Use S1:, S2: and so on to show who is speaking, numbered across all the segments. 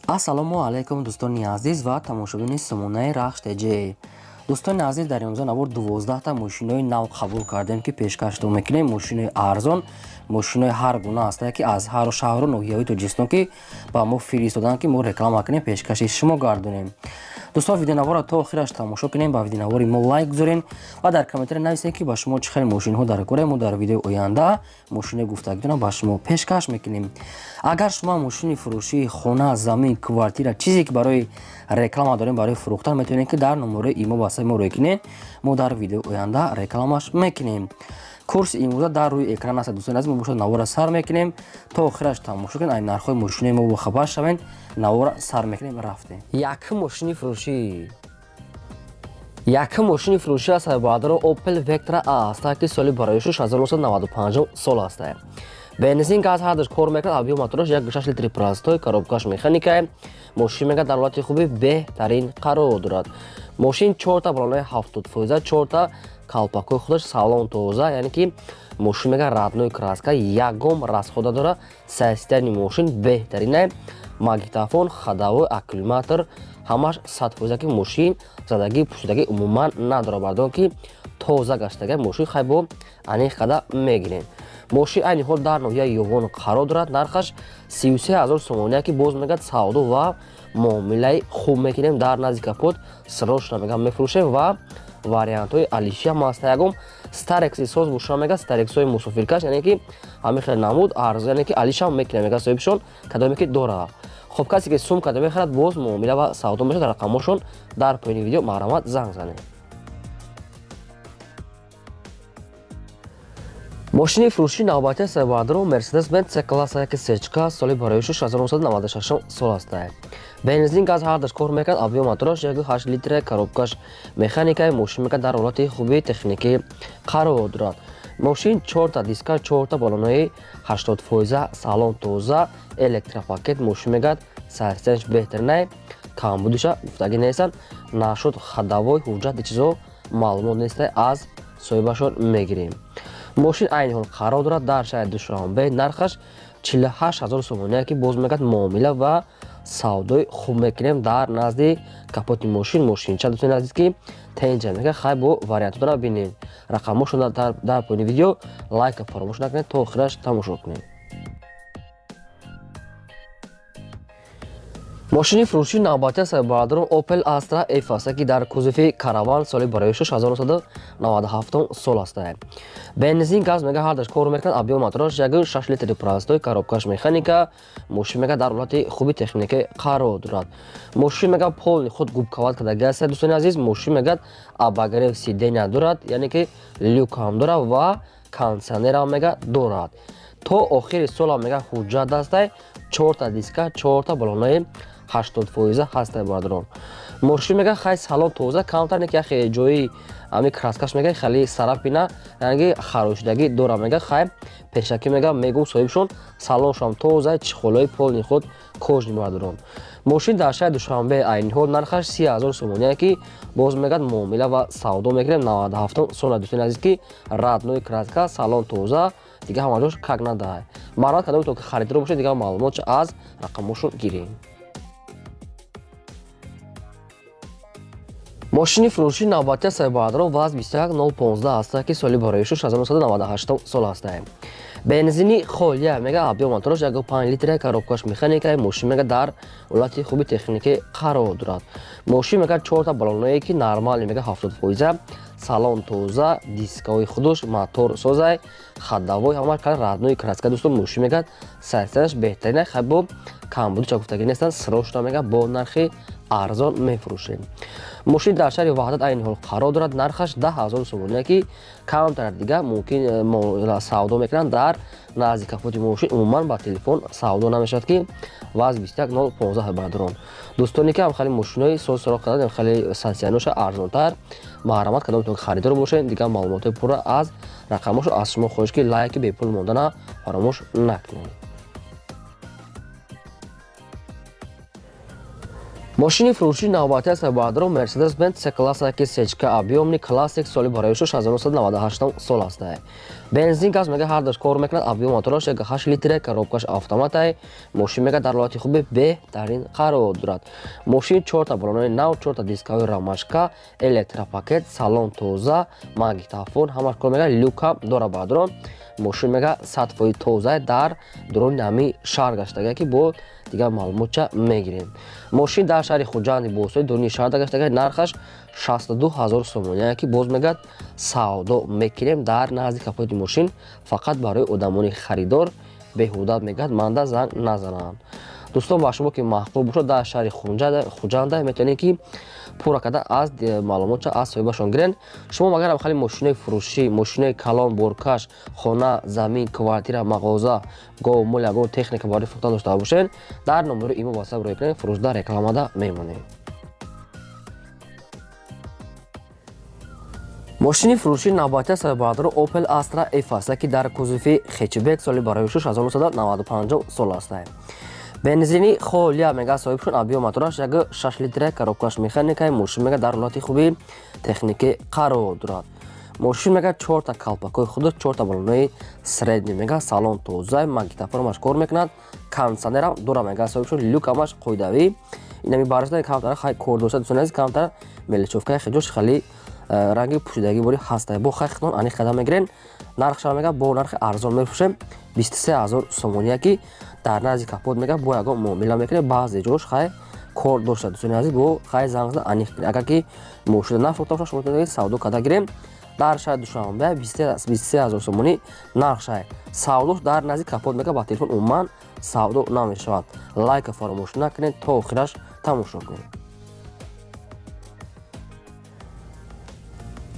S1: ассалому алайкум дӯстони азиз ва тамошобини Сумонаи Рахш ТЖ. дӯстони азиз, дар имрӯза навор 12та мошинои нав қабул кардем ки пешкашдо мекунем. Мошинои арзон, мошинои ҳар гуна ҳастае ки аз ҳар шаҳру ноҳияҳои Тоҷикистон ки ба мо фиристодан ки мо реклама кунем, пешкаши шумо гардонем. дӯстон, видеонавора то охираш тамошо кунем, ба видеонавори мо лайк гузорен ва дар комментаре нависен ки ба шумо чӣ хеле мошинҳо дар кора. Мо дар видеои оянда мошинои гуфтагидона ба шумо пешкаш мекунем. агар шумо мошини фурӯшии хона, замин, квартира, чизе ки барои реклама дорем, барои фурӯхтан, метавонем ки дар номерои имо ба мо рекунем. Мо дар видеои оянда рекламаш мекунем. курси имрӯза дар рӯи экран аст. дӯстони азиз, мо бошад навора сар мекунем, то охираш тамошо кунед, айн нархҳои мошинои мо бохабар шавед. навора сар мекунем, рафтем. Якум мошини фурӯшӣ аст баъдро Opel Vectra A аст ки соли бароишуш 1995 сол аст. бензин газ ҳардаш кор мекунад, объем мотораш 1.6 литри простой, коробкаш механикае. мошин мегӯяд дар ҳолати хуби беҳтарин қарор дорад. мошин 4та балонаи 70%, 4та калпакои худаш салон тоза, яъне ки мошин мега раднои краска, ягом расхода дора. системаи мошин беҳтаринае. магнитофон, ходовой, аккумулятор, ҳамаш 100%, ки мошин задагӣ пусудагӣ умуман надора. бардон ки тоза гаштаги мошин хай бо аниқ қада мегирем. мошин айни ҳол дар ноҳияи Ёвон қарор дорад. нархаш 33000 сомония, ки боз мегӯяд савдо ва муомилаи хуб мекунем. дар назди капот срочно мегӯям мефурӯшем ва вариантҳои алишия ҳам аста. ягом старекси соз бошам мегӯяд, старексои мусофиркаш, яъне ки ҳамин хеле намуд арзон, яъне ки алишам мекунем мегӯяд соҳибшон кадоме ки дора. хоб касе ки сум кадо мехарад, боз муомила ва савдо мешавад. рақамҳошон дар поини видео маҳрамат занг занед. мошини фурӯшии навбатӣ аст баъдро Mercedes-Benz C-класс ки сечка, соли бароишуш 1996 сол аст. бензин газ ҳардаш кор мекунад, объем мотораш 1.8 литр, коробкаш механикае. мошин мегӯяд дар ҳолати хуби техникӣ қарор дорад. мошин 4та диска, 4та балонаи 80%, салон тоза, электропакет. мошин мегӯяд системаш беҳтаринае, камбудиша гуфтагӣ нестанд. нашуд ходовой, ҳуҷҷат чизо маълумот нестае, аз соҳибашон мегирем. мошин айни ҳол қарор дорад дар шаҳри Душанбе. нархаш 48000 сомония, ки боз мегӯяд муомила ва савдои хуб мекунем. дар назди капоти мошинча дӯстони азиз ки тенҷа мекунад, хай бо вариантҳодро бинем. рақамҳошон дар поини видео, лайка фаромӯш накунед, то охираш тамошо кунед. мошини фурӯшии навбатӣ аст баъдро Opel Astra F аст ки дар кузуфи караван, соли бароишуш 1997 сол аст. бензин газ мега ҳардаш кор мекунад, объем мотораш 1.6 литри простой, коробкаш механика. мошин мега дар ҳолати хуби техникӣ қарор дорад. мошин мега полни худ губкават кардаги аст. дӯстони азиз, мошин мегӯяд обогрев сидения дорад, яъне ки люкам дорад ва кондитсионерам мега дорад. то охири солам мега ҳуҷҷат аст. 4та диска, 4та балонаи 80% ҳаста баъдро. мошин мега хай салон тоза, камтар не ки яхе ҷои ами краскаш мега хали сарапина, яъне харошидагӣ дора. мега хай пешакӣ мега мегум соҳибшон салоншам тоза, чихолаи полни худ кожни баъдро. мошин дар шаҳри Душанбе айни ҳол нархаш 30000 сомония, ки боз мегӯяд муомила ва савдо мекунем. 97 сол дӯстони азиз, ки раднои краска, салон тоза, дига ҳама ҷош как надае. маърамат кардем то ки харидор бошед, дига маълумотша аз рақамҳошон гирем. мошини фурӯшии навбатӣ аст баъдро ВАЗ 21015 аст ки соли бароишуш 1998 сол аст. бензини холия мега, объем мотораш 1.5 литр, коробкаш механикае. мошин мега дар ҳолати хуби техникӣ қарор дорад. мошин мега 4та балоное ки нормали мега 70%, салон тоза, дискаҳои худуш, мотор созай, ходовой, ҳамаш кар раднои краска. дӯстон, мошин мега системаш беҳтарина, хай бо камбудиша гуфтагӣ нестанд, срочно мега бо нархи арзон мефурӯшем. мошин дар шаҳри Ваҳдат айни ҳол қарор дорад. нархаш 10000 сомония, ки камтар дига мумкин савдо мекунанд. дар назди капоти мошин умуман ба телефон савдо намешавад, ки ВАЗ 21015 баъдрон. дӯстоне ки ҳам хеле мошинои соз суроғ кардем, хеле сансияноша арзонтар, маҳрамат кардем то ки харидор бошед. дига маълумоти пурра аз рақамҳошо аз шумо хоҳиш, ки лайки бепул мондана фаромӯш накунед. мошини фурӯшии навбатӣ аз Баъдро Mercedes-Benz C-класса ки сечка объёмни классик соли бароишуш 1998 сол аст. Бензин газ мега ҳар даш кор мекунад. Объём мотораш 8 литр, коробкаш автомат. Мошин мега дар ҳолати хуби беҳтарин қарор дорад. Мошин 4 та балонои нав, 4 та дискаҳои рамашка, электропакет, салон тоза, магнитофон, ҳамаш кор мега люка дора Баъдро. Мошин мега сатфои тоза дар дурони нами шаҳр гаштага ки бо дигар маълумотча мегирем. Мошин дар шаҳри Хуҷанди Босои дурони шаҳр гаштага нархаш 62 000 сомон, ки боз мегад савдо мекунем дар назди капоти мошин фақат барои одамони харидор беҳуда мегад манда занг назананд. дӯстон ба шумо ки маҳбуб бошад дар шаҳри Хуҷанда метавонед ки пурра карда аз маълумотча аз соҳибашон гирен. шумо агарам хали мошинои фурӯшӣ, мошинои калон, боркаш, хона, замин, квартира, мағоза, гов, мол ягон техника барои фурӯхтан дошта бошед, дар номери имо ватсап рӯй кунед, фурӯшда рекламада мемонед. мошини фурӯшии навбатӣ аз Баъдро Opel Astra F аст, ки дар кузуфи хечбек соли бароишуш 1995 сол аст. бензини холия мега соҳибшон. объём мотораш 6 литр, коробкаш механика. мошин мега дар ҳолати хуби техникӣ қарор дорад. мошин мега 4 та калпакои худ, 4 та балонои средни мега, салон тоза, магнитофонаш кор мекунад, кондиционерам дора мега соҳибшон, люкамаш қоидавӣ. инами барзаи камтар хай кор дошта дӯстон камтар меличовкаи хиҷош хали ранги пӯшидаги бори ҳаста бо хай хитон аниқ қадам мегирен. нархша мега бо нархи арзон мефурӯшем 23 000 сомон, ки дар назди капот мега бо ягон муомила мекунем. баъзе ҷош хай кор дошта дӯстони азиз бо хай зангза аниқ кунед. агар ки мошина нафурӯхта бошад шумо метавонед савдо карда гирем. дар шаҳри Душанбе 23 000 сомонӣ нархша савдош дар назди капот мега. ба телефон умуман савдо намешавад. лайка фаромӯш накунед то охираш тамошо кунед.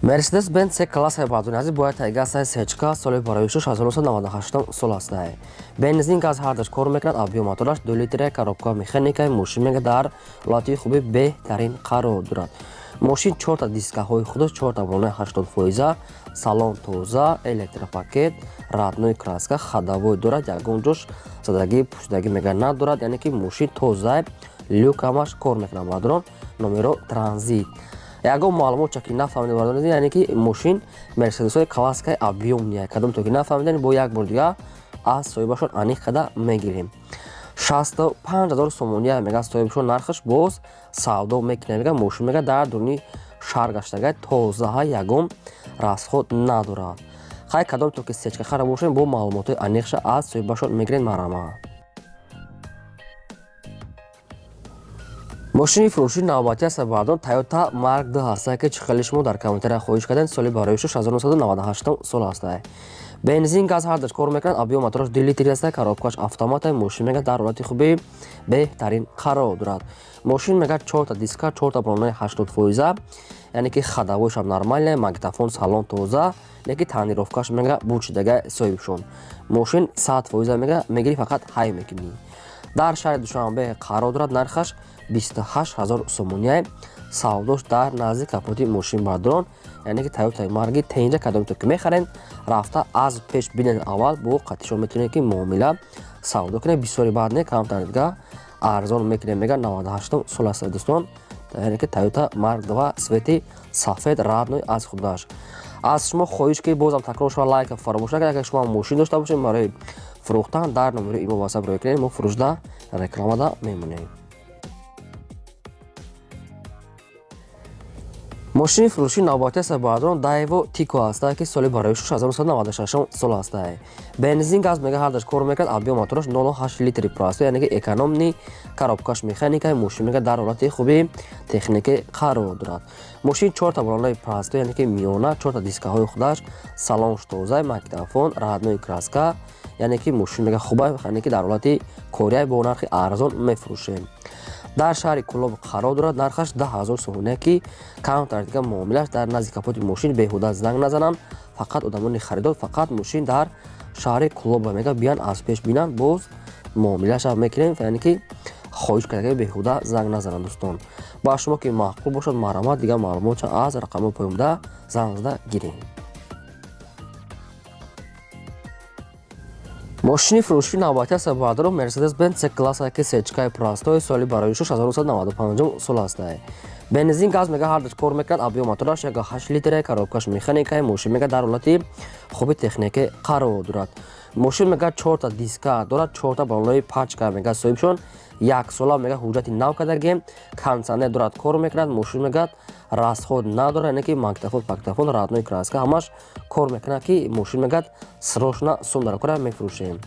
S1: Mercedes-Benz C-класса Баъдро азиз бояд тайгаса сечка соли бароишуш 1998 сол аст. бензин газ ҳар даш кор мекунад. объём мотораш 2 литр, коробка механика. мошин мега дар ҳолати хуби беҳтарин қарор дорад. мошин 4 та дискаҳои худ, 4 та балонои 80%, салон тоза, электропакет, радной краска, хадавой дорад. ягон ҷош задагӣ пӯшидаги мега надорад, яъне ки мошин тоза, люкамаш кор мекунад. Баъдро номеро транзит. ягон маълумотча ки нафаҳмида бардонед, яъне ки мошин мерседесҳои классикаи объёмния кадомто ки нафаҳмиден бо як бор дига аз соҳибашон аниқ карда мегирем. 65 000 сомония мега соҳибашон нархаш боз савдо мекунем. мега мошин мега дар дурони шаҳр гаштага тозаҳа ягон расход надорад. хай кадомто ки сечка хара бошем бо маълумотҳои аниқша аз соҳибашон мегирен. марама мошини фурӯшии навбатӣ аз Баъдро Toyota Mark II аст, ки чӣ хели шумо дар комментария хоҳиш кардем. соли бароишуш 1998 сол аст. бензин газ ҳар даш кор мекунад. объём мотораш 2 литр аст, коробкаш автомат. мошин мега дар ҳолати хуби беҳтарин қарор дорад. мошин мега 4 та диска, 4 та балонои 80%, яъне ки хадавойшам нормалне, магнитофон, салон тоза, леки танировкаш мега бучидага соҳибшон. мошин 100% мега мегири фақат ҳай мекунӣ. дар шаҳри Душанбе қарор дорад. нархаш 28 000 сомон. савдош дар назди капоти мошин Баъдро, яъне ки Toyota Mark тенҷа кадомто ки мехарен рафта аз пеш бинен аввал бо қатишон метавонед ки муомила савдо кунед. бисёри баъд не камтар дига арзон мекунем. мега 98 сол аст дӯстон, яъне ки Toyota Mark II свети сафед радной аз худаш. аз шумо хоҳиш ки бозам такрор шава лайка фаромӯш накунед. агар шумо мошин дошта бошед барои фурӯхтан дар номери имо ватсап рӯй кунед. мо фурӯшда рекламада мемонем. мошини фурӯшии навбатӣ аз Баъдро Daewoo Tico аст, ки соли бароишуш 1996 сол аст. бензин газ мега ҳар даш кор мекунад. объём мотораш 0.8 литри просто, яъне ки экономни, коробкаш механика. мошин мега дар ҳолати хуби техникӣ қарор дорад. мошин 4 та балонои просто, яъне ки миёна, 4 та дискаҳои худаш, салонш тоза, магнитофон, радной краска, яъне ки мошин мега хуба, яъне ки дар ҳолати кория бо нархи арзон мефурӯшем. дар шаҳри Кӯлоб қарор дорад. нархаш 10 000 сомон, ки камтар дига муомилаш дар назди капоти мошин беҳуда занг назананд. фақат одамони харидор фақат мошин дар шаҳри Кӯлоба мега биан аз пеш бинан боз муомилаша мекунем, яъне ки хоҳиш кардаги беҳуда занг назананд. дӯстон ба шумо ки маъқул бошад марҳамат, дига маълумотша аз рақами поёмда занг зада гирем. мошини фурӯшии навбатӣ аст баъдро Mercedes-Benz C-классаки сечкаи простой соли барои 1995 сол аст. бензин газ мега ҳардуш кор мекунад. объем мотораш 1.8 литр, коробкаш механикаи. мошин мега дар ҳолати хуби техникӣ қарор дорад. мошин мега 4 та диска дорад, 4 та балонои пачка мега соҳибшон, 1 сола мега ҳуҷҷати нав кардагӣ, кондитсионер дорад, кор мекунад. мошин мега расход надорад, яъне ки мактафон радной краска ҳамаш кор мекунад, ки мошин мега срочно сум дар кора мефурӯшем.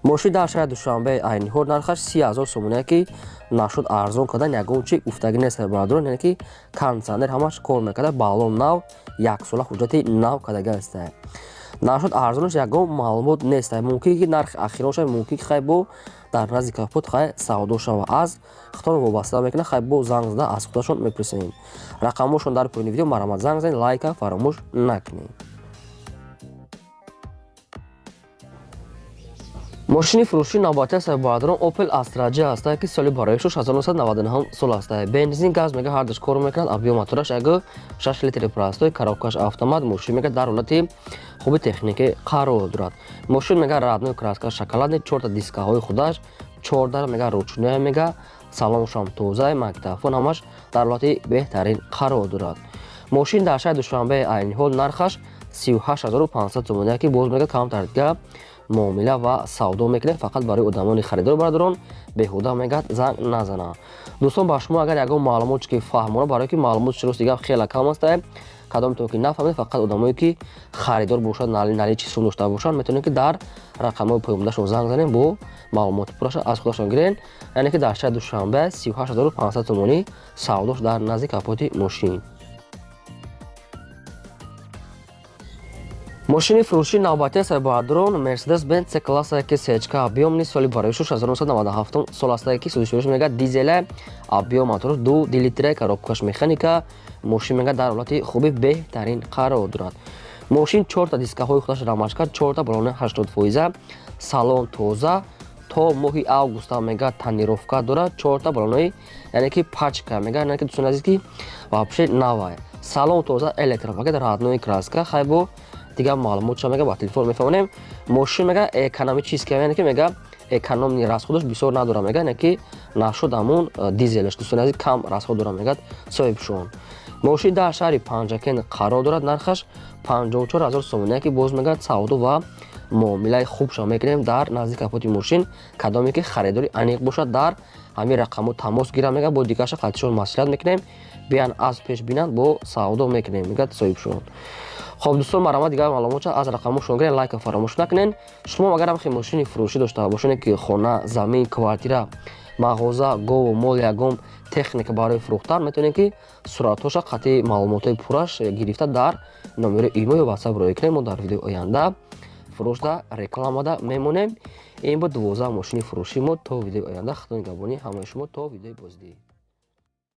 S1: мошин дар шаҳри душанбе айни ҳол нархаш 30,000 сомония, ки нашуд арзон кардан ягон чи уфтагӣ нест баъдро, яъне ки кондитсионер ҳамаш кор мекарда, балон нав, 1 сола ҳуҷҷати нав кардагӣ аст. нашуд арзонаш ягон маълумот нест. мумкин ки нархи ахироша мумкин ки хай бо дар назди капот хай савдо шава. аз хитон вобаста мекунад, хай бо занг зада аз худашон мепурсем. рақамҳошон дар поёни видео маромад занг занед, лайка фаромӯш накунед. мошини фурӯшии навбатӣ аст баъдро Opel Astra J аст, ки соли бароишаш 1999 сол аст. бензин газ мега ҳардуш кор мекунад. объем мотораш 1.6 литри простой, коробкаш автомат. мошин мега дар ҳолати хуби техникӣ қарор дорад. мошин мега радной краска шоколадни, 4 та дискаҳои худаш, 14 мега ручная мега, салоншам тоза, мактафон ҳамаш дар ҳолати беҳтарин қарор дорад. мошин дар шаҳри душанбе айни ҳол нархаш 38,500 сомония, ки боз мега камтар дига муомила ва савдо мекунем. фақат барои одамони харидор бардорон беҳуда мега занг назана. дӯстон, ба шумо агар ягон маълумот ки фаҳмона, барои ки маълумот шуруз дига хеле кам аст, кадомтон ки нафаҳмед, фақат одамое ки харидор бошад, нали чи сум дошта бошанд, метавонед ки дар рақамҳои поёмдашон занг занем, бо маълумоти пурраша аз худашон гирен. яъне ки дар шаҳри душанбе 38,500 сомонӣ савдош дар назди капоти мошин. мошини фурӯшии навбатӣ аст баъдрон Mercedes-Benz C-классаки сечка объемни соли бароишаш 1997 сол аст, ки сӯзишториш мега дизеле, объем мотораш 2 литр, коробкаш механика. мошин мега дар ҳолати хуби беҳтарин қарор дорад. мошин 4 та дискаҳои худаш рамаш кард, 4 та балони 80%, салон тоза, то моҳи август мега тонировка дорад, 4 та балонои, яъне ки пачка мега, яъне ки дӯстон азиз, ки вообще нава. салон тоза, электропакет, радной краска, хай бо дига маълумотша мега ба телефон мефаҳмонем. мошин мега экономически, яъне ки мега экономни расходаш бисёр надора мега, яъне ки нашуд амун дизелаш дӯстон азиз кам расход дора мега соҳибшон. мошин дар шаҳри Панҷакен қарор дорад. нархаш 54,000 сомония, ки боз мега савдо ва муомилаи хубша мекунем дар назди капоти мошин. кадоме ки харидори аниқ бошад, дар ҳамин рақамҳо тамос гира мега, бо дигаша қатишон маслиҳат мекунем, биан аз пеш бинанд, бо савдо мекунем мега соҳибшон. خب دوستان مرا دیگه معلومات از رقمشون گرین لایک و فراموش نکنین. شما اگر هم خیلی ماشین فروشی داشته باشین که خانه، زمین، کوارتیره، مغازه، گاو، مال یگم تکنیک برای فروختن میتونین که صورتش قطعی معلومات پرش گرفته در نمره ایمیل و واتساپ روی کنیم. ما در ویدیو آینده فروش ده رکلام ده میمونیم. این بود 12 ماشین فروشی ما. تا ویدیو آینده خدای نگهداری همه شما. تا ویدیو بازدید.